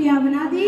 बिटिया बना दी।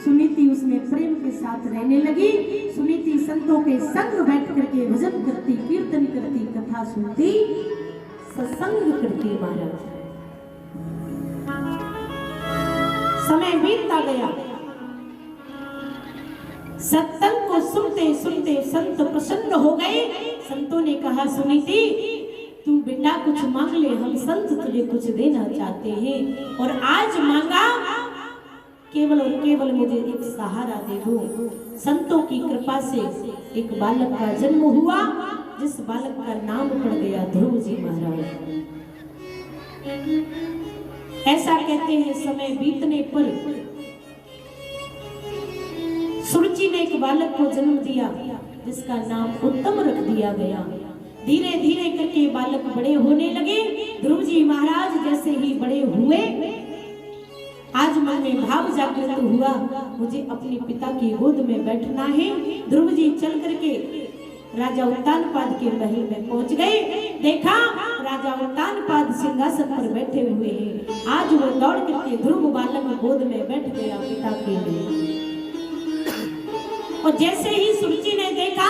सुनीति उसने प्रेम के साथ रहने लगी। सुनीति संतों के संग बैठ करके भजन करती, कीर्तन करती, कथा सुनती, सत्संग करती। महाराज समय बीतता गया। सत्संग को सुनते सुनते संत प्रसन्न हो गए। संतों ने कहा, सुनीति तू बेटा कुछ मांग ले, हम संत तुझे कुछ देना चाहते हैं। और आज मांगा, केवल और केवल मुझे एक सहारा दे दो। संतों की कृपा से एक बालक का जन्म हुआ, जिस बालक का नाम पड़ गया ध्रुव जी महाराज। ऐसा कहते हैं समय बीतने पर सुरुचि ने एक बालक को जन्म दिया, जिसका नाम उत्तम रख दिया गया। धीरे धीरे करके बालक बड़े होने लगे। ध्रुव जी महाराज जैसे ही बड़े हुए, आज मन में भाव जागृत हुआ, मुझे अपने पिता की गोद में बैठना है। ध्रुव जी चल करके राजा उत्तानपाद के महल में पहुंच गए। देखा राजा उत्तानपाद सिंहासन पर बैठे हुए हैं। आज वो दौड़ करके ध्रुव बालक गोद में बैठ गया पिता के लिए। और जैसे ही सुरुचि ने देखा,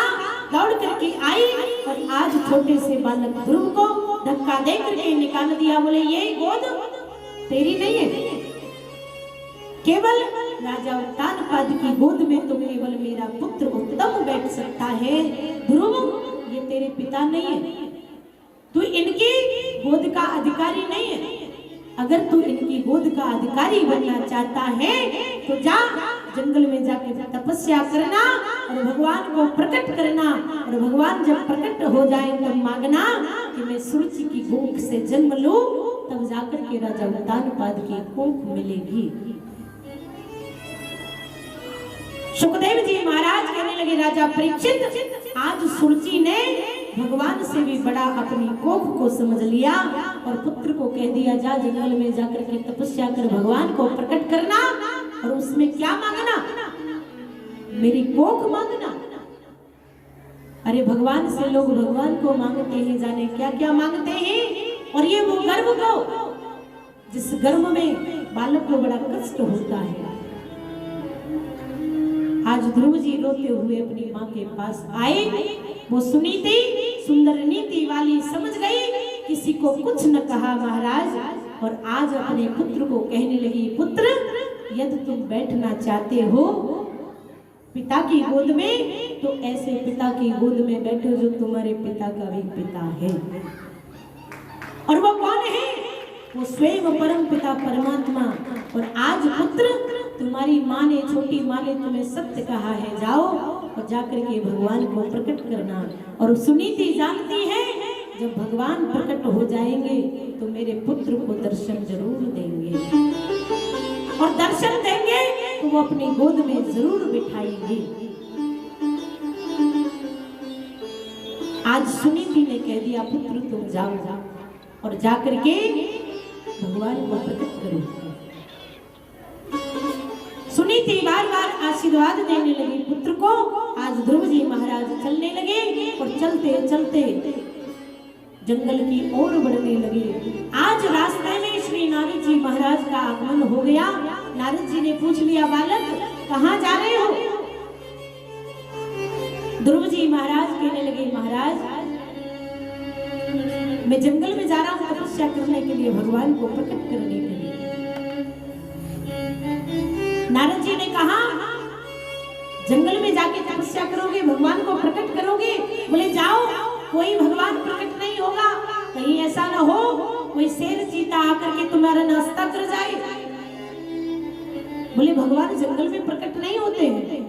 दौड़ करके आई और आज छोटे से बालक ध्रुव को धक्का दे करके निकाल दिया। बोले ये गोद तेरी नहीं है, केवल राजा उत्तानपाद की गोद में तो केवल मेरा पुत्र उत्तम बैठ सकता है। ध्रुव ये तेरे पिता नहीं है, तू इनकी गोद का अधिकारी नहीं है। अगर तू इनकी गोद का अधिकारी बनना चाहता है तो जा जंगल में जाके तपस्या करना और भगवान को प्रकट करना। और भगवान जब प्रकट हो जाए तब मांगना कि मैं सुरुचि की कोख से जन्म लूं, तब जाकर के राजा उत्तानपाद की कोख मिलेगी। सुखदेव जी महाराज कहने लगे, राजा परीक्षित आज सुरुचि ने भगवान से भी बड़ा अपनी कोख को समझ लिया और पुत्र को कह दिया, जा जंगल में जाकर के तपस्या कर भगवान को प्रकट करना और उसमें क्या मांगना, मेरी कोख मांगना। अरे भगवान से लोग भगवान को मांगते हैं, जाने क्या क्या मांगते हैं। और ये वो गर्भ को, जिस गर्भ में बालक को बड़ा कष्ट होता है। आज ध्रुव जी रोते हुए अपनी माँ के पास आए। वो सुनीति सुंदर नीति वाली समझ गई, किसी को कुछ न कहा महाराज। और आज अपने पुत्र को कहने लगी, पुत्र यदि तुम बैठना चाहते हो पिता की गोद में, तो ऐसे पिता की गोद में बैठो जो तुम्हारे पिता का भी पिता है। और वो कौन है? वो स्वयं परम पिता परमात्मा। और आज पुत्र तुम्हारी माँ ने, छोटी माँ ने तुम्हें सत्य कहा है, जाओ और जाकर के भगवान को प्रकट करना। और सुनीति जानती है जब भगवान प्रकट हो जाएंगे तो मेरे पुत्र को दर्शन जरूर देंगे, और दर्शन देंगे तो वो अपनी गोद में जरूर बिठाएंगे। आज सुनीति ने कह दिया, पुत्र तुम जाओ और जाकर के भगवान को प्रकट करो। सुनीति बार बार आशीर्वाद देने लगी पुत्र को। आज ध्रुव जी महाराज चलने लगे और चलते चलते जंगल की ओर बढ़ने लगे। आज रास्ते में श्री नारद जी महाराज का आगमन हो गया। नारद जी ने पूछ लिया, बालक कहाँ जा रहे हो? ध्रुव जी महाराज कहने लगे, महाराज मैं जंगल में जा रहा हूँ तपस्या करने के लिए, भगवान को प्रकट करने के लिए। नारद जी ने कहा, जंगल में जाके तपस्या करोगे, भगवान को प्रकट करोगे? बोले जाओ, कोई भगवान प्रकट नहीं होगा। कहीं ऐसा ना हो कोई शेर चीता आकर के तुम्हारा नाश्ता कर जाए। बोले भगवान जंगल में प्रकट नहीं होते हैं।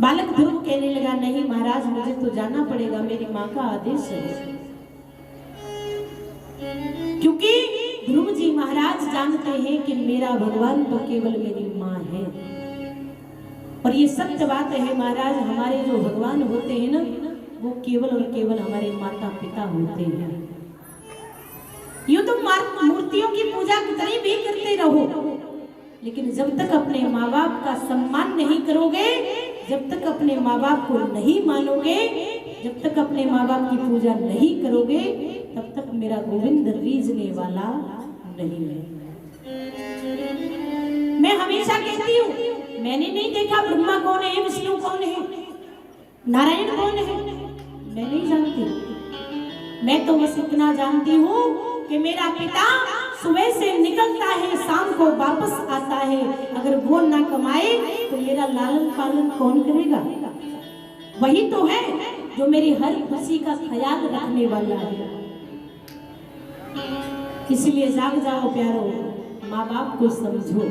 बालक ध्रुव कहने लगा, नहीं महाराज मुझे तो जाना पड़ेगा, मेरी माँ का आदेश है। क्योंकि ध्रुव जी महाराज जानते हैं कि मेरा भगवान तो केवल मेरी माँ है। और ये सत्य बात है महाराज, हमारे जो भगवान होते हैं ना, वो केवल और केवल हमारे माता पिता होते हैं। यूं तो मूर्तियों की पूजा कितनी भी करते रहो, लेकिन जब तक अपने माँ बाप का सम्मान नहीं करोगे, जब तक अपने माँ बाप को नहीं मानोगे, जब तक अपने माँ बाप की पूजा नहीं करोगे, तब तक मेरा गोविंद रीझने वाला नहीं है। मैं हमेशा कहती हूँ, मैंने नहीं देखा ब्रह्मा कौन है, विष्णु कौन है, नारायण कौन है, मैं नहीं जानती। मैं तो बस इतना जानती हूँ कि मेरा पिता सुबह से निकलता है, शाम को वापस आता है। अगर वो ना कमाए तो मेरा लालन पालन कौन करेगा? वही तो है जो मेरी हर खुशी का ख्याल रखने वाला है। इसलिए जाग जाओ प्यारो, माँ बाप को समझो,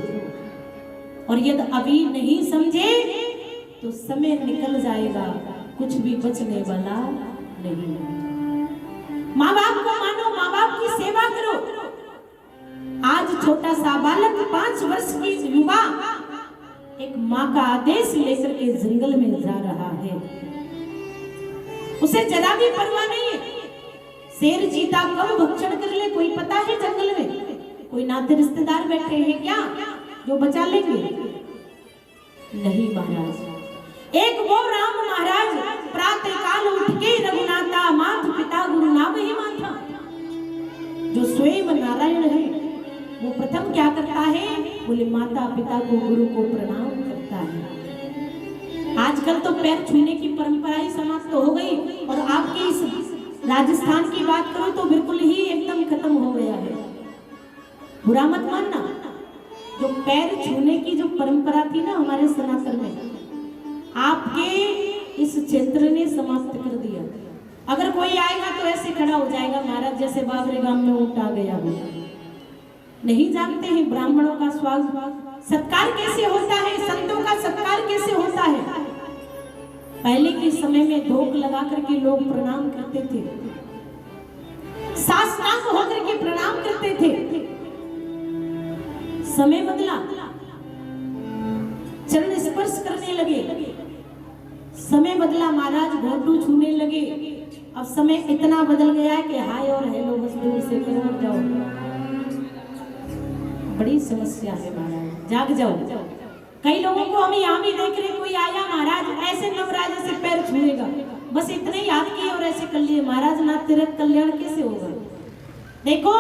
और यदि अभी नहीं समझे तो समय निकल जाएगा, कुछ भी बचने वाला नहीं। माँ बाप को मानो, माँ बाप की सेवा करो। आज छोटा सा बालक 5 वर्ष की युवा एक माँ का आदेश लेकर के जंगल में जा रहा है, उसे जरा भी परवाह नहीं है। शेर चीता कब भक्षण कर ले कोई पता है? जंगल में कोई नाते रिश्तेदार बैठे हैं क्या जो बचा लेंगे? नहीं महाराज। एक वो राम महाराज प्रातः काल उठ के रघुनाथा मात पिता गुरु नाम ही माथा, जो स्वयं नारायण है, वो प्रथम क्या करता है? बोले माता पिता को गुरु को प्रणाम करता है। आजकल तो पैर छूने की परंपरा ही समाप्त हो गई, और आपके इस राजस्थान की बात करो तो बिल्कुल ही एकदम खत्म हो गया है। बुरा मत मानना, जो पैर छूने की जो परंपरा थी ना हमारे सनातन में, आपके इस क्षेत्र ने समाप्त कर दिया। अगर कोई आएगा तो ऐसे खड़ा हो जाएगा महाराज जैसे बाबरे गांव में ऊंट आ गया हो। नहीं जानते हैं ब्राह्मणों का स्वागत सत्कार कैसे होता है, संतों का सत्कार कैसे होता है। पहले के समय में धोख लगा करके लोग प्रणाम करते थे, साष्टांग होकर के प्रणाम करते थे। समय बदला, चरण स्पर्श करने लगे, समय बदला महाराज, घोटू छूने लगे। अब समय इतना बदल गया है कि हाय और हेलो बस दूर से करो जाओ। बड़ी समस्या है महाराज, जाग जाओ। कई लोगों को हम यहाँ भी देख रहे, कोई आया महाराज ऐसे नवराज ऐसे पैर छुएगा, बस इतने याद किए और ऐसे कर लिए। महाराज ना तेरा कल्याण कैसे होगा? देखो,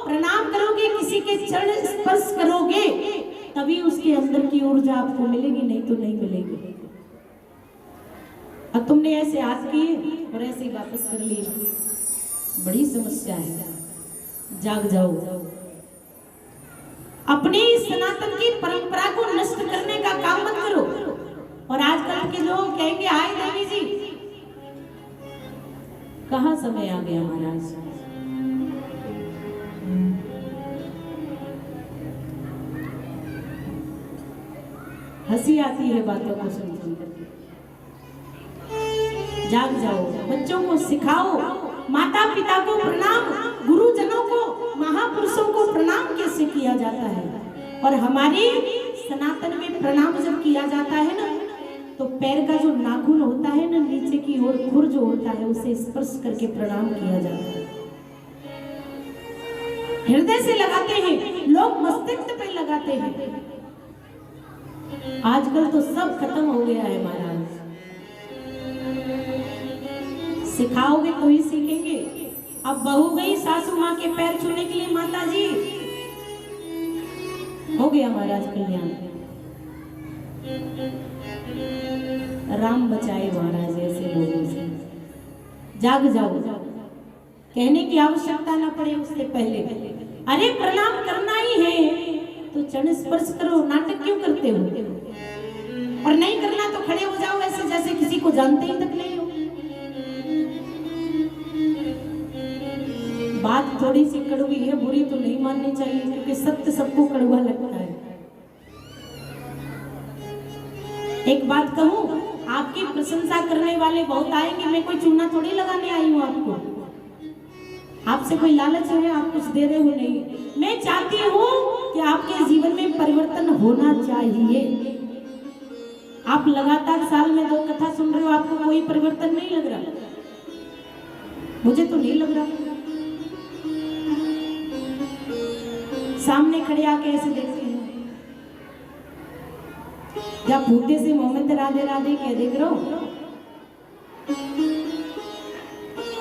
प्रणाम करोगे, किसी के चरण स्पर्श करोगे, तभी उसके अंदर की ऊर्जा आपको मिलेगी, नहीं तो नहीं मिलेगी। अब तुमने ऐसे हाथ किए और ऐसे वापस कर लिए, बड़ी समस्या है। जाग जाओ, अपनी सनातन की परंपरा को नष्ट करने का काम मत करो। और आजकल के लोग कहेंगे हाय देवी जी, कहाँ समय आ गया महाराज। हंसी आती है बातों को सुन करके। जाग जाओ, बच्चों को सिखाओ, माता पिता को प्रणाम, गुरुजनों को, महापुरुषों को प्रणाम कैसे किया जाता है। और हमारी सनातन में प्रणाम जब किया जाता है ना, तो पैर का जो नाखून होता है ना नीचे की ओर, खुर जो होता है, उसे स्पर्श करके प्रणाम किया जाता है। हृदय से लगाते हैं लोग, मस्तिष्क पे लगाते हैं। आजकल तो सब खत्म हो गया है महाराज। सिखाओगे तो ही सीखेंगे। अब बहू गई सासू माँ के पैर छूने के लिए, माता जी हो गया महाराज कल्याण। राम बचाए महाराज ऐसे लोगों से। जाग जाओ, कहने की आवश्यकता ना पड़े उससे पहले। अरे प्रणाम करना ही है तो चरण स्पर्श करो, नाटक क्यों करते हो? और नहीं करना तो खड़े हो जाओ ऐसे जैसे किसी को जानते ही तक नहीं हो। बात थोड़ी सी कड़वी है, बुरी तो नहीं माननी चाहिए, क्योंकि सत्य सबको कड़वा लगता है। एक बात कहूं, आपकी प्रशंसा करने वाले बहुत आएंगे। मैं कोई चूना थोड़ी लगाने आई हूं आपको, आपसे कोई लालच है आप कुछ दे रहे हो, नहीं। मैं चाहती हूं कि आपके जीवन में परिवर्तन होना चाहिए। आप लगातार साल में 2 कथा सुन रहे हो, आपको कोई परिवर्तन नहीं लग रहा? मुझे तो नहीं लग रहा। सामने खड़े आके ऐसे देखते हैं, जब फूटे से मोहम्मद राधे राधे कह देख रहे हो।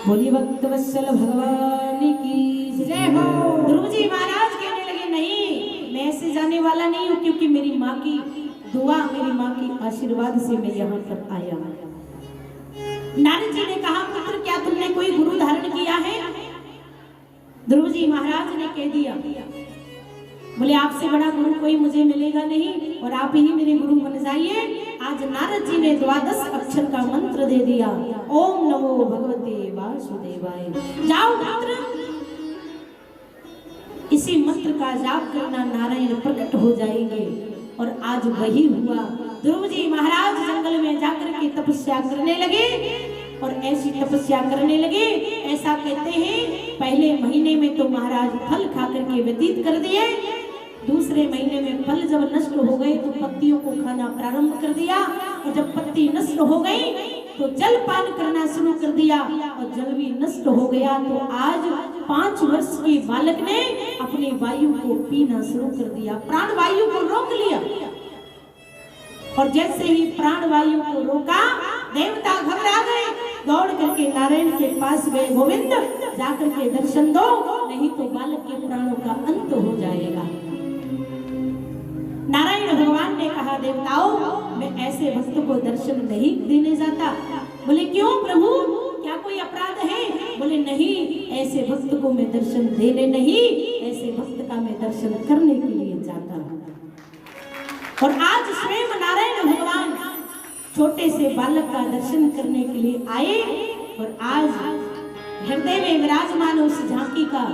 बोलिए भक्त वत्सल भगवान की जय हो। ध्रुव जी महाराज के वाला नहीं हूँ, क्योंकि मेरी माँ की दुआ, मेरी माँ की आशीर्वाद से मैं यहाँ पर आया। नारद जी ने कहा, पुत्र क्या तुमने कोई गुरु धारण किया है? ध्रुव जी महाराज ने कह दिया, बोले आपसे बड़ा गुरु कोई मुझे मिलेगा नहीं और आप ही मेरे गुरु बन जाइए। आज नारद जी ने 12 अक्षर का मंत्र दे दिया, ओम नमो भगवते वासुदेवाय। जाओ पुत्र, इसी मंत्र का जाप करना, नारायण प्रकट हो जाएंगे। और आज वही हुआ। ध्रुव जी महाराज जंगल में जाकर के तपस्या करने लगे और ऐसी तपस्या करने लगे, ऐसा कहते हैं पहले महीने में तो महाराज फल खा करके व्यतीत कर दिए, दूसरे महीने में फल जब नष्ट हो गए तो पत्तियों को खाना प्रारंभ कर दिया, और जब पत्ती नष्ट हो गई तो जल पान करना शुरू कर दिया, और जल भी नष्ट हो गया तो आज 5 वर्ष के बालक ने अपनी वायु को पीना शुरू कर दिया, प्राण वायु को रोक लिया। और जैसे ही प्राण वायु को रोका, देवता घबरा गए, दौड़ करके नारायण के पास गए, गोविंद जाकर के दर्शन दो, नहीं तो बालक के प्राणों का अंत हो जाएगा। नारायण भगवान ने कहा, देवताओं मैं ऐसे भक्त को दर्शन नहीं देने जाता। बोले क्यों प्रभु, क्या कोई अपराध है? बोले नहीं, ऐसे भक्त को मैं दर्शन देने नहीं, ऐसे भक्त का मैं दर्शन करने के लिए जाता हूँ। और आज स्वयं नारायण भगवान छोटे से बालक का दर्शन करने के लिए आए, और आज हृदय में विराजमान उस झांकी का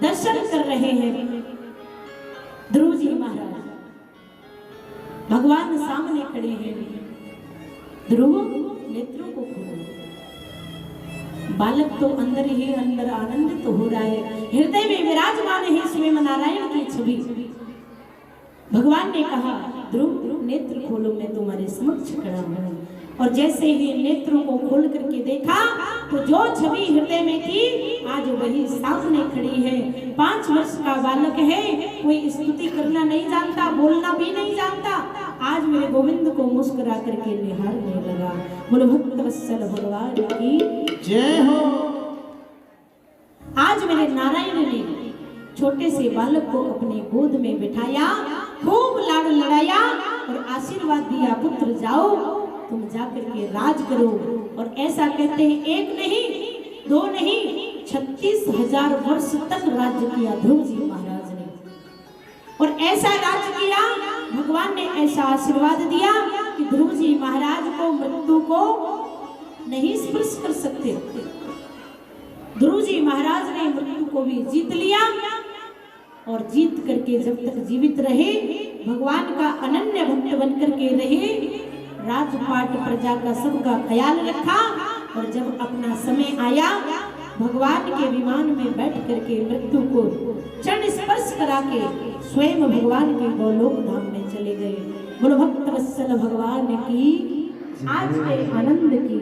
दर्शन कर रहे हैं। ध्रुव जी महाराज भगवान सामने खड़े हैं, ध्रुव नेत्रों को खोलो। बालक तो अंदर ही अंदर आनंदित हो रहा है, हृदय में विराजमान है स्वयं नारायण की छवि। भगवान ने कहा, ध्रुव नेत्र खोलो, मैं तुम्हारे समक्ष खड़ा हूँ। और जैसे ही नेत्रों को खोल करके देखा तो जो छवि हृदय में थी आज वही सामने खड़ी है। 5 वर्ष का बालक है, कोई स्तुति करना नहीं जानता, बोलना भी नहीं जानता, आज मेरे गोविंद को मुस्कुरा करके निहारने लगा। बोलो भक्तवत्सल भगवान की जय हो। आज मेरे नारायण ने छोटे से बालक को अपने गोद में बिठाया, खूब लाड़ लड़ाया और आशीर्वाद दिया, पुत्र जाओ तुम जाकर के राज करो। और ऐसा कहते हैं 1 नहीं 2 नहीं 36,000 वर्ष तक राज्य किया ध्रुव जी महाराज ने। और ऐसा राज्य किया, भगवान ने ऐसा आशीर्वाद दिया कि ध्रुव जी महाराज को मृत्यु को नहीं स्पर्श कर सकते। ध्रुव जी महाराज ने मृत्यु को भी जीत लिया, और जीत करके जब तक जीवित रहे, भगवान का अनन्य भक्त बनकर के रहे, राजपाट प्रजा का सबका ख्याल रखा। और जब अपना समय आया, भगवान के विमान में बैठ करके मृत्यु को चरण स्पर्श करा के स्वयं भगवान के गोलोक धाम में चले गए। बोलो भक्तवत्सल भगवान की आज के आनंद की